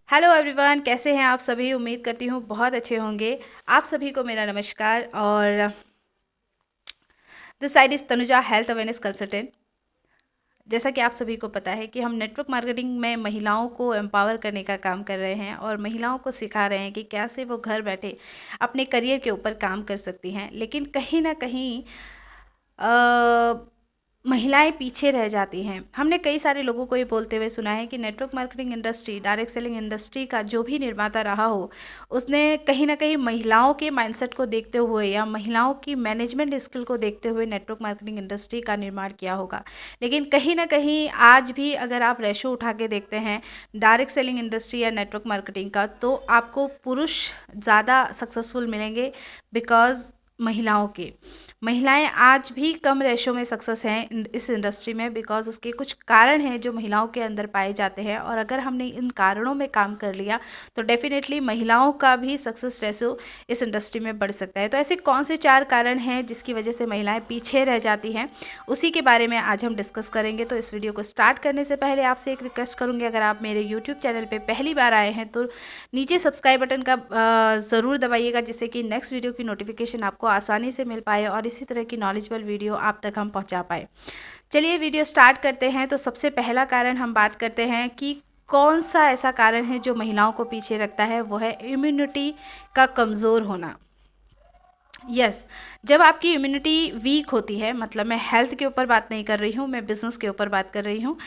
Hello everyone, कैसे हैं आप सभी। उम्मीद करती हूँ बहुत अच्छे होंगे। आप सभी को मेरा नमस्कार। और this side is Tanuja, health awareness consultant. जैसा कि आप सभी को पता है कि हम नेटवर्क मार्केटिंग में महिलाओं को एम्पावर करने का काम कर रहे हैं और महिलाओं को सिखा रहे हैं कि कैसे वो घर बैठे अपने करियर के ऊपर काम कर सकती हैं। लेकिन कहीं ना कहीं महिलाएं पीछे रह जाती हैं। हमने कई सारे लोगों को ये बोलते हुए सुना है कि network marketing industry, direct selling industry का जो भी निर्माता रहा हो, उसने कहीं ना कहीं महिलाओं के माइंडसेट को देखते हुए या महिलाओं की मैनेजमेंट स्किल को देखते हुए नेटवर्क मार्केटिंग इंडस्ट्री का निर्माण किया होगा। लेकिन कहीं ना कहीं आज भी अगर आप रेशो उठा के देखते हैं डायरेक्ट सेलिंग इंडस्ट्री या नेटवर्क मार्केटिंग का, तो आपको पुरुष ज़्यादा सक्सेसफुल मिलेंगे बिकॉज महिलाएं आज भी कम रेशो में सक्सेस हैं इस इंडस्ट्री में, बिकॉज उसके कुछ कारण हैं जो महिलाओं के अंदर पाए जाते हैं। और अगर हमने इन कारणों में काम कर लिया तो डेफिनेटली महिलाओं का भी सक्सेस रेशो इस इंडस्ट्री में बढ़ सकता है। तो ऐसे कौन से 4 कारण हैं जिसकी वजह से महिलाएं पीछे रह जाती हैं, उसी के बारे में आज हम डिस्कस करेंगे। तो इस वीडियो को स्टार्ट करने से पहले आपसे एक रिक्वेस्ट करूँगी, अगर आप मेरे यूट्यूब चैनल पर पहली बार आए हैं तो नीचे सब्सक्राइब बटन का ज़रूर दबाइएगा, जिससे कि नेक्स्ट वीडियो की नोटिफिकेशन आपको आसानी से मिल पाए और इसी तरह की नॉलेजेबल वीडियो आप तक हम पहुंचा पाए। चलिए वीडियो स्टार्ट करते हैं। तो सबसे पहला कारण हम बात करते हैं कि कौन सा ऐसा कारण है जो महिलाओं को पीछे रखता है, वो है इम्यूनिटी का कमज़ोर होना। यस, जब आपकी इम्यूनिटी वीक होती है, मतलब मैं हेल्थ के ऊपर बात नहीं कर रही हूँ, मैं बिजनेस के ऊपर बात कर रही हूँ।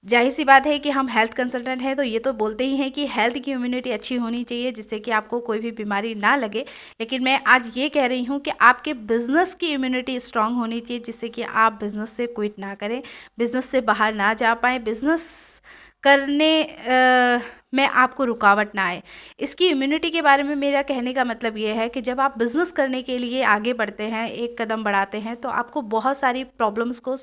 जाहिर सी बात है कि हम हेल्थ कंसल्टेंट हैं तो ये तो बोलते ही हैं कि हेल्थ की इम्यूनिटी अच्छी होनी चाहिए जिससे कि आपको कोई भी बीमारी ना लगे। लेकिन मैं आज ये कह रही हूँ कि आपके बिज़नेस की इम्यूनिटी स्ट्रांग होनी चाहिए, जिससे कि आप बिज़नेस से क्विट ना करें, बिज़नेस से बाहर ना जा पाएँ, बिज़नेस करने में आपको रुकावट ना आए। इसकी इम्यूनिटी के बारे में मेरा कहने का मतलब ये है कि जब आप बिज़नेस करने के लिए आगे बढ़ते हैं, एक कदम बढ़ाते हैं, तो आपको बहुत सारी प्रॉब्लम्स को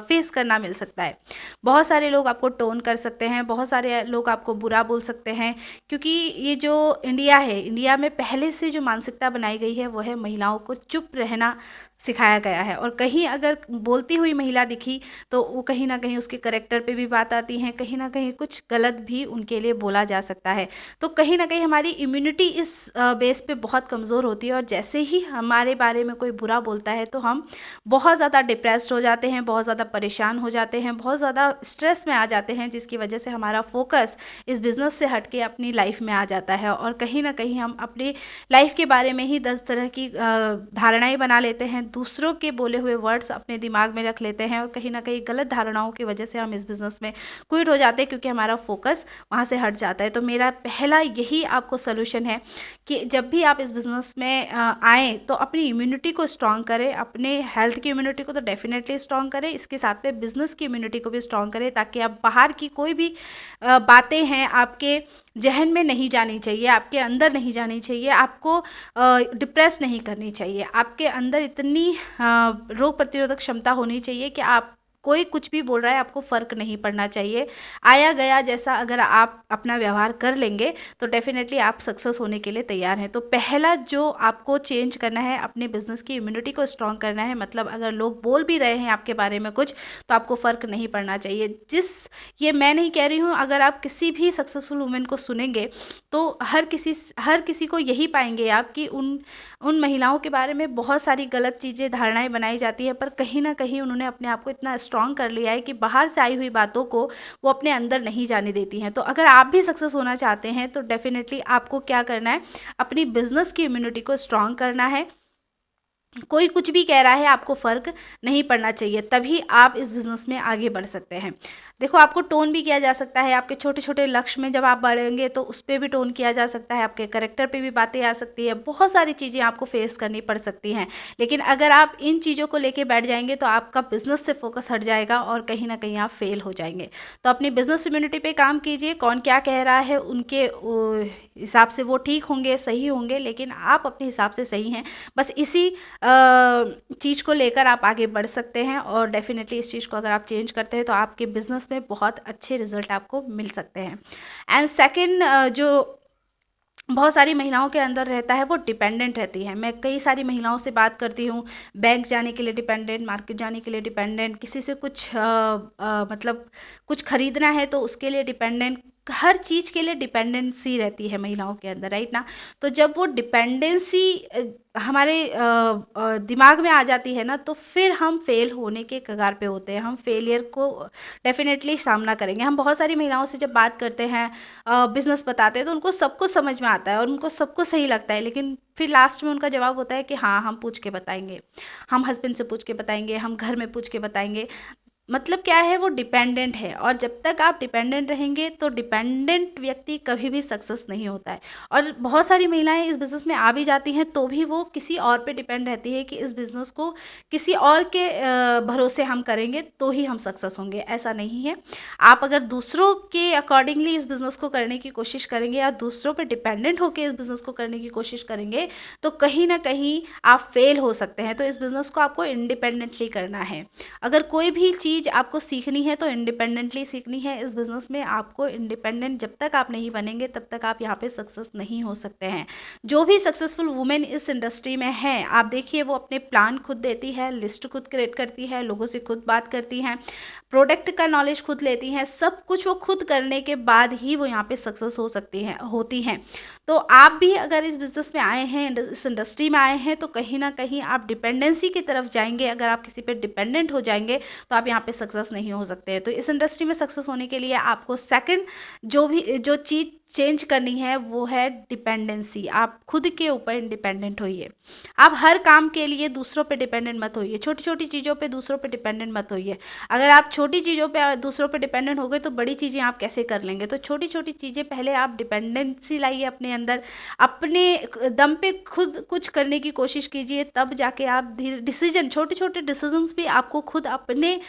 फेस करना मिल सकता है। बहुत सारे लोग आपको टोन कर सकते हैं, बहुत सारे लोग आपको बुरा बोल सकते हैं, क्योंकि ये जो इंडिया है, इंडिया में पहले से जो मानसिकता बनाई गई है वो है महिलाओं को चुप रहना सिखाया गया है। और कहीं अगर बोलती हुई महिला दिखी तो वो कहीं ना कहीं उसके करेक्टर पे भी बात आती है, कहीं ना कहीं कुछ गलत भी उनके लिए बोला जा सकता है। तो कहीं ना कहीं हमारी इम्यूनिटी इस बेस पे बहुत कमज़ोर होती है और जैसे ही हमारे बारे में कोई बुरा बोलता है तो हम बहुत ज़्यादा डिप्रेस्ड हो जाते हैं, बहुत ज़्यादा परेशान हो जाते हैं, बहुत ज़्यादा स्ट्रेस में आ जाते हैं, जिसकी वजह से हमारा फोकस इस बिज़नेस से हट के अपनी लाइफ में आ जाता है। और कहीं ना कहीं हम अपनी लाइफ के बारे में ही 10 तरह की धारणाएं बना लेते हैं, दूसरों के बोले हुए वर्ड्स अपने दिमाग में रख लेते हैं और कहीं ना कहीं गलत धारणाओं की वजह से हम इस बिज़नेस में क्विट हो जाते हैं, क्योंकि हमारा फोकस वहाँ से हट जाता है। तो मेरा पहला यही आपको सोल्यूशन है कि जब भी आप इस बिज़नेस में आएँ तो अपनी इम्यूनिटी को स्ट्रॉन्ग करें, अपने हेल्थ की इम्यूनिटी को तो डेफिनेटली स्ट्रॉन्ग करें, इसके साथ में बिज़नेस की इम्यूनिटी को भी स्ट्रॉन्ग करें, ताकि आप बाहर की कोई भी बातें हैं आपके जहन में नहीं जानी चाहिए, आपके अंदर नहीं जानी चाहिए, आपको डिप्रेस नहीं करनी चाहिए। आपके अंदर इतनी रोग प्रतिरोधक क्षमता होनी चाहिए कि आप कोई कुछ भी बोल रहा है आपको फ़र्क नहीं पड़ना चाहिए। आया गया जैसा अगर आप अपना व्यवहार कर लेंगे तो डेफिनेटली आप सक्सेस होने के लिए तैयार हैं। तो पहला जो आपको चेंज करना है, अपने बिज़नेस की इम्यूनिटी को स्ट्रॉन्ग करना है। मतलब अगर लोग बोल भी रहे हैं आपके बारे में कुछ, तो आपको फ़र्क नहीं पड़ना चाहिए। ये मैं नहीं कह रही हूँ, अगर आप किसी भी सक्सेसफुल वुमेन को सुनेंगे तो हर किसी को यही पाएंगे आप कि उन महिलाओं के बारे में बहुत सारी गलत चीज़ें, धारणाएं बनाई जाती हैं, पर कहीं ना कहीं उन्होंने अपने आप को इतना स्ट्रांग कर लिया है कि बाहर से आई हुई बातों को वो अपने अंदर नहीं जाने देती हैं। तो अगर आप भी सक्सेस होना चाहते हैं तो डेफिनेटली आपको क्या करना है, अपनी बिजनेस की इम्यूनिटी को स्ट्रांग करना है। कोई कुछ भी कह रहा है आपको फ़र्क नहीं पड़ना चाहिए, तभी आप इस बिज़नेस में आगे बढ़ सकते हैं। देखो, आपको टोन भी किया जा सकता है, आपके छोटे-छोटे लक्ष्य में जब आप बढ़ेंगे तो उस पे भी टोन किया जा सकता है, आपके कैरेक्टर पे भी बातें आ सकती है, बहुत सारी चीज़ें आपको फेस करनी पड़ सकती हैं। लेकिन अगर आप इन चीज़ों को लेके बैठ जाएँगे तो आपका बिज़नेस से फ़ोकस हट जाएगा और कहीं न कहीं आप फ़ेल हो जाएँगे। तो अपनी बिज़नेस इम्यूनिटी पे काम कीजिए, कौन क्या कह रहा है उनके हिसाब से वो ठीक होंगे, सही होंगे, लेकिन आप अपने हिसाब से सही हैं। बस इसी चीज़ को लेकर आप आगे बढ़ सकते हैं और डेफ़िनेटली इस चीज़ को अगर आप चेंज करते हैं तो आपके बिज़नेस में बहुत अच्छे रिज़ल्ट आपको मिल सकते हैं। एंड सेकंड, जो बहुत सारी महिलाओं के अंदर रहता है वो डिपेंडेंट रहती हैं। मैं कई सारी महिलाओं से बात करती हूँ, बैंक जाने के लिए डिपेंडेंट, मार्केट जाने के लिए डिपेंडेंट, किसी से कुछ मतलब कुछ खरीदना है तो उसके लिए डिपेंडेंट, हर चीज़ के लिए डिपेंडेंसी रहती है महिलाओं के अंदर, राइट ना। तो जब वो डिपेंडेंसी हमारे दिमाग में आ जाती है ना, तो फिर हम फेल होने के कगार पे होते हैं, हम फेलियर को डेफिनेटली सामना करेंगे। हम बहुत सारी महिलाओं से जब बात करते हैं, बिजनेस बताते हैं, तो उनको सब कुछ समझ में आता है और उनको सब कुछ सही लगता है, लेकिन फिर लास्ट में उनका जवाब होता है कि हाँ, हम पूछ के बताएंगे, हम हस्बैंड से पूछ के बताएंगे, हम घर में पूछ के बताएंगे। मतलब क्या है, वो डिपेंडेंट है, और जब तक आप डिपेंडेंट रहेंगे तो डिपेंडेंट व्यक्ति कभी भी सक्सेस नहीं होता है। और बहुत सारी महिलाएं इस बिज़नेस में आ भी जाती हैं तो भी वो किसी और पे डिपेंड रहती है कि इस बिज़नेस को किसी और के भरोसे हम करेंगे तो ही हम सक्सेस होंगे। ऐसा नहीं है। आप अगर दूसरों के अकॉर्डिंगली इस बिज़नेस को करने की कोशिश करेंगे या दूसरों पे डिपेंडेंट होकर इस बिज़नेस को करने की कोशिश करेंगे तो कहीं ना कहीं आप फेल हो सकते हैं। तो इस बिज़नेस को आपको इंडिपेंडेंटली करना है। अगर कोई भी चीज़ आपको सीखनी है तो इंडिपेंडेंटली सीखनी है। इस बिज़नेस में आपको इंडिपेंडेंट जब तक आप नहीं बनेंगे तब तक आप यहाँ पे सक्सेस नहीं हो सकते हैं। जो भी सक्सेसफुल वुमेन इस इंडस्ट्री में हैं, आप देखिए वो अपने प्लान खुद देती है, लिस्ट खुद क्रिएट करती है, लोगों से खुद बात करती हैं, प्रोडक्ट का नॉलेज खुद लेती हैं, सब कुछ वो खुद करने के बाद ही वो यहाँ पे सक्सेस हो सकती हैं, होती हैं। तो आप भी अगर इस बिज़नेस में आए हैं, इस इंडस्ट्री में आए हैं, तो कहीं ना कहीं आप डिपेंडेंसी की तरफ जाएंगे। अगर आप किसी पे डिपेंडेंट हो जाएंगे तो आप यहाँ पे सक्सेस नहीं हो सकते हैं। तो इस इंडस्ट्री में सक्सेस होने के लिए आपको सेकंड जो चीज़ चेंज करनी है वो है डिपेंडेंसी। आप खुद के ऊपर इंडिपेंडेंट होइए। आप हर काम के लिए दूसरों पे डिपेंडेंट मत होइए, छोटी छोटी चीज़ों पे दूसरों पे डिपेंडेंट मत होइए। अगर आप छोटी चीज़ों पे दूसरों पे डिपेंडेंट हो गए तो बड़ी चीज़ें आप कैसे कर लेंगे। तो छोटी छोटी चीज़ें पहले आप डिपेंडेंसी लाइए अपने अंदर, अपने दम पे खुद कुछ करने की कोशिश कीजिए, तब जाके आप धीरे डिसीजन, छोटे छोटे डिसीजंस भी आपको खुद अपने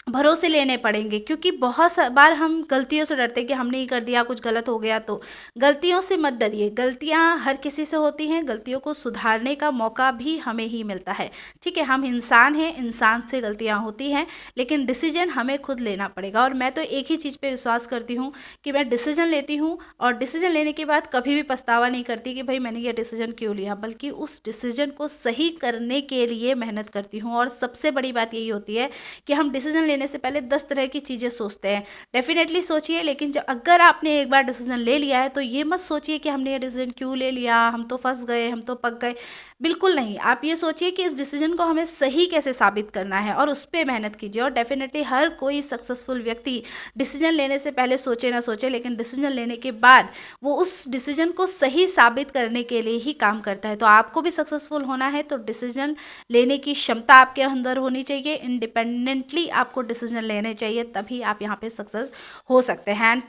भरोसे लेने पड़ेंगे। क्योंकि बहुत बार हम गलतियों से डरते हैं कि हमने ही कर दिया, कुछ गलत हो गया। तो गलतियों से मत डरिए, गलतियां हर किसी से होती हैं, गलतियों को सुधारने का मौका भी हमें ही मिलता है। ठीक है, हम इंसान हैं, इंसान से गलतियां होती हैं, लेकिन डिसीजन हमें खुद लेना पड़ेगा। और मैं तो एक ही चीज़ पे विश्वास करती हूँ कि मैं डिसीजन लेती हूँ और डिसीजन लेने के बाद कभी भी पछतावा नहीं करती कि भाई मैंने ये डिसीजन क्यों लिया, बल्कि उस डिसीजन को सही करने के लिए मेहनत करती हूँ। और सबसे बड़ी बात यही होती है कि हम डिसीजन लेने से पहले 10 तरह की चीज़ें सोचते हैं। डेफिनेटली सोचिए, लेकिन जब अगर आपने एक बार डिसीजन ले लिया है तो ये मत सोचिए कि हमने ये डिसीजन क्यों ले लिया, हम तो फंस गए, हम तो पक गए। बिल्कुल नहीं, आप ये सोचिए कि इस डिसीजन को हमें सही कैसे साबित करना है और उस पर मेहनत कीजिए। और डेफिनेटली हर कोई सक्सेसफुल व्यक्ति डिसीजन लेने से पहले सोचे ना सोचे, लेकिन डिसीजन लेने के बाद वो उस डिसीजन को सही साबित करने के लिए ही काम करता है। तो आपको भी सक्सेसफुल होना है तो डिसीजन लेने की क्षमता आपके अंदर होनी चाहिए, इंडिपेंडेंटली आपको डिसीजन लेने चाहिए, तभी आप यहाँ पे सक्सेस हो सकते हैं। एंड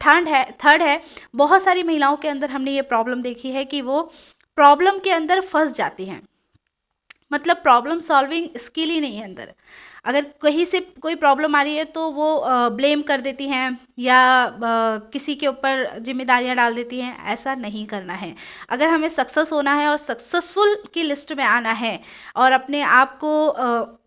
थर्ड है बहुत सारी महिलाओं के अंदर हमने ये प्रॉब्लम देखी है कि वो प्रॉब्लम के अंदर फंस जाती हैं। मतलब प्रॉब्लम सॉल्विंग स्किल ही नहीं है अंदर। अगर कहीं से कोई प्रॉब्लम आ रही है तो वो ब्लेम कर देती हैं या किसी के ऊपर जिम्मेदारियां डाल देती हैं। ऐसा नहीं करना है। अगर हमें सक्सेस होना है और सक्सेसफुल की लिस्ट में आना है और अपने आप को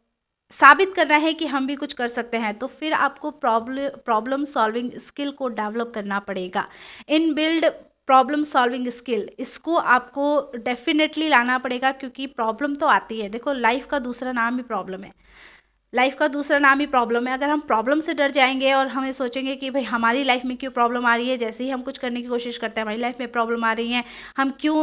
साबित करना है कि हम भी कुछ कर सकते हैं, तो फिर आपको प्रॉब्लम सॉल्विंग स्किल को डेवलप करना पड़ेगा। In build problem solving skill, इसको आपको डेफिनेटली लाना पड़ेगा, क्योंकि प्रॉब्लम तो आती है। देखो, लाइफ का दूसरा नाम ही प्रॉब्लम है। लाइफ का दूसरा नाम ही प्रॉब्लम है। अगर हम प्रॉब्लम से डर जाएंगे और हमें सोचेंगे कि भाई हमारी लाइफ में क्यों प्रॉब्लम आ रही है, जैसे ही हम कुछ करने की कोशिश करते हैं हमारी लाइफ में प्रॉब्लम आ रही है, हम क्यों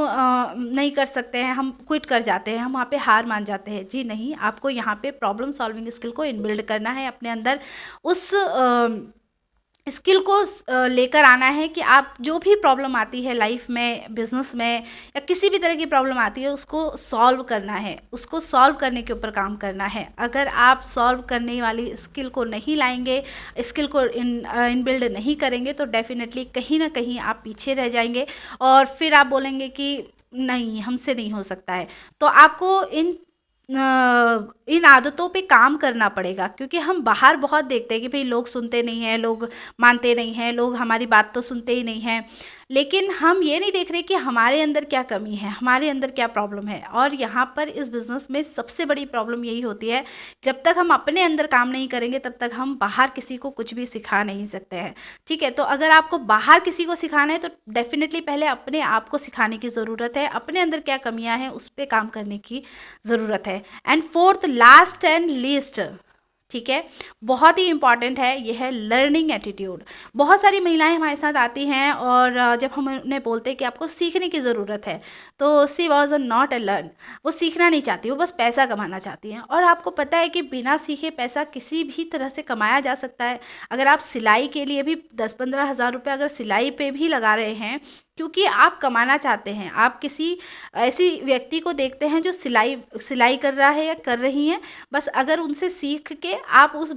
नहीं कर सकते हैं, हम क्विट कर जाते हैं, हम वहाँ पे हार मान जाते हैं। जी नहीं, आपको यहाँ पे प्रॉब्लम सॉल्विंग स्किल को इनबिल्ड करना है अपने अंदर। उस स्किल को लेकर आना है कि आप जो भी प्रॉब्लम आती है लाइफ में, बिजनेस में, या किसी भी तरह की प्रॉब्लम आती है, उसको सॉल्व करना है, उसको सॉल्व करने के ऊपर काम करना है। अगर आप सॉल्व करने वाली स्किल को नहीं लाएंगे, स्किल को इनबिल्ड नहीं करेंगे, तो डेफिनेटली कहीं ना कहीं आप पीछे रह जाएंगे और फिर आप बोलेंगे कि नहीं, हमसे नहीं हो सकता है। तो आपको इन आदतों पे काम करना पड़ेगा। क्योंकि हम बाहर बहुत देखते हैं कि भाई लोग सुनते नहीं हैं, लोग मानते नहीं हैं, लोग हमारी बात तो सुनते ही नहीं हैं, लेकिन हम ये नहीं देख रहे कि हमारे अंदर क्या कमी है, हमारे अंदर क्या प्रॉब्लम है। और यहाँ पर इस बिज़नेस में सबसे बड़ी प्रॉब्लम यही होती है, जब तक हम अपने अंदर काम नहीं करेंगे तब तक हम बाहर किसी को कुछ भी सिखा नहीं सकते हैं। ठीक है, तो अगर आपको बाहर किसी को सिखाना है तो डेफिनेटली पहले अपने आप को सिखाने की ज़रूरत है, अपने अंदर क्या कमियाँ हैं उस पर काम करने की ज़रूरत है। And fourth, last and least, ठीक है। बहुत ही इम्पॉर्टेंट है, ये है लर्निंग एटीट्यूड। बहुत सारी महिलाएं हमारे साथ आती हैं और जब हम उन्हें बोलते हैं कि आपको सीखने की ज़रूरत है, तो she was a not a learn, वो सीखना नहीं चाहती, वो बस पैसा कमाना चाहती हैं। और आपको पता है कि बिना सीखे पैसा किसी भी तरह से कमाया जा सकता है। अगर आप सिलाई के लिए भी 10-15 हज़ार रुपये अगर सिलाई पे भी लगा रहे हैं, क्योंकि आप कमाना चाहते हैं, आप किसी ऐसी व्यक्ति को देखते हैं जो सिलाई सिलाई कर रहा है या कर रही हैं, बस अगर उनसे सीख के आप उस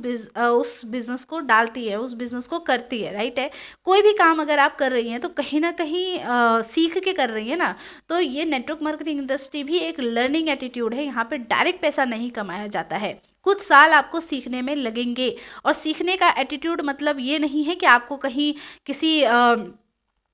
बिज़नेस को डालती है, उस बिज़नेस को करती है, राइट है। कोई भी काम अगर आप कर रही हैं तो कहीं ना कहीं सीख के कर रही है ना। तो ये नेटवर्क मार्केटिंग इंडस्ट्री भी एक लर्निंग एटीट्यूड है। यहाँ पे डायरेक्ट पैसा नहीं कमाया जाता है, कुछ साल आपको सीखने में लगेंगे। और सीखने का एटीट्यूड मतलब ये नहीं है कि आपको कहीं किसी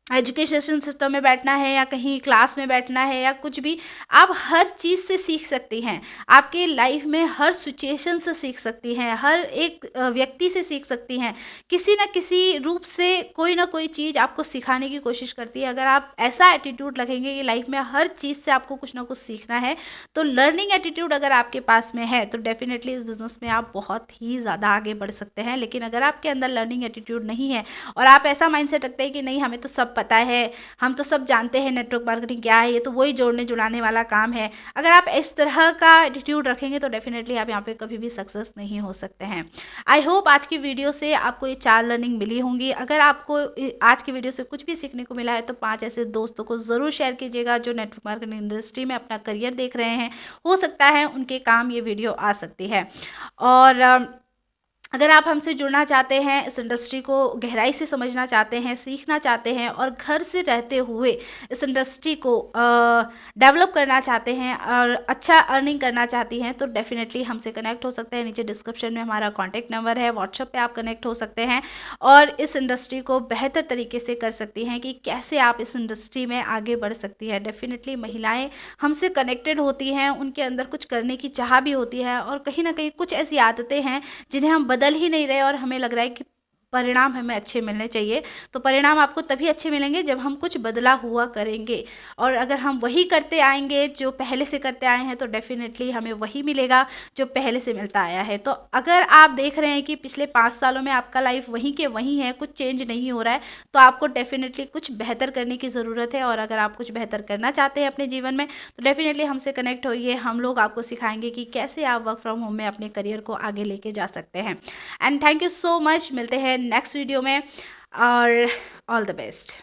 एजुकेशन सिस्टम में बैठना है या कहीं क्लास में बैठना है या कुछ भी। आप हर चीज़ से सीख सकती हैं, आपके लाइफ में हर सिचुएशन से सीख सकती हैं, हर एक व्यक्ति से सीख सकती हैं। किसी न किसी रूप से कोई ना कोई चीज़ आपको सिखाने की कोशिश करती है। अगर आप ऐसा एटीट्यूड रखेंगे कि लाइफ में हर चीज़ से आपको कुछ ना कुछ सीखना है, तो लर्निंग एटीट्यूड अगर आपके पास में है तो डेफिनेटली इस बिज़नेस में आप बहुत ही ज़्यादा आगे बढ़ सकते हैं। लेकिन अगर आपके अंदर लर्निंग एटीट्यूड नहीं है और आप ऐसा माइंडसेट रखते हैं कि नहीं हमें तो सब पता है, हम तो सब जानते हैं नेटवर्क मार्केटिंग क्या है, ये तो वही जोड़ने जुड़ाने वाला काम है, अगर आप इस तरह का एटीट्यूड रखेंगे तो डेफिनेटली आप यहाँ पे कभी भी सक्सेस नहीं हो सकते हैं। आई होप आज की वीडियो से आपको ये 4 लर्निंग मिली होंगी। अगर आपको आज की वीडियो से कुछ भी सीखने को मिला है तो 5 ऐसे दोस्तों को ज़रूर शेयर कीजिएगा जो नेटवर्क मार्केटिंग इंडस्ट्री में अपना करियर देख रहे हैं। हो सकता है उनके काम ये वीडियो आ सकती है। और अगर आप हमसे जुड़ना चाहते हैं, इस इंडस्ट्री को गहराई से समझना चाहते हैं, सीखना चाहते हैं और घर से रहते हुए इस इंडस्ट्री को डेवलप करना चाहते हैं और अच्छा अर्निंग करना चाहती हैं, तो डेफिनेटली हमसे कनेक्ट हो सकते हैं। नीचे डिस्क्रिप्शन में हमारा कॉन्टैक्ट नंबर है, व्हाट्सएप पे आप कनेक्ट हो सकते हैं और इस इंडस्ट्री को बेहतर तरीके से कर सकती हैं कि कैसे आप इस इंडस्ट्री में आगे बढ़ सकती हैं। डेफिनेटली महिलाएँ हमसे कनेक्टेड होती हैं, उनके अंदर कुछ करने की चाह भी होती है और कहीं ना कहीं कुछ ऐसी आदतें हैं जिन्हें हम बदल ही नहीं रहे और हमें लग रहा है कि परिणाम हमें अच्छे मिलने चाहिए। तो परिणाम आपको तभी अच्छे मिलेंगे जब हम कुछ बदला हुआ करेंगे। और अगर हम वही करते आएंगे जो पहले से करते आए हैं तो डेफिनेटली हमें वही मिलेगा जो पहले से मिलता आया है। तो अगर आप देख रहे हैं कि पिछले 5 सालों में आपका लाइफ वहीं के वहीं है, कुछ चेंज नहीं हो रहा है, तो आपको डेफिनेटली कुछ बेहतर करने की ज़रूरत है। और अगर आप कुछ बेहतर करना चाहते हैं अपने जीवन में तो डेफिनेटली हमसे कनेक्ट होइए। हम लोग आपको सिखाएंगे कि कैसे आप वर्क फ्रॉम होम में अपने करियर को आगे लेके जा सकते हैं। And thank you so much. मिलते हैं नेक्स्ट वीडियो में और ऑल द बेस्ट।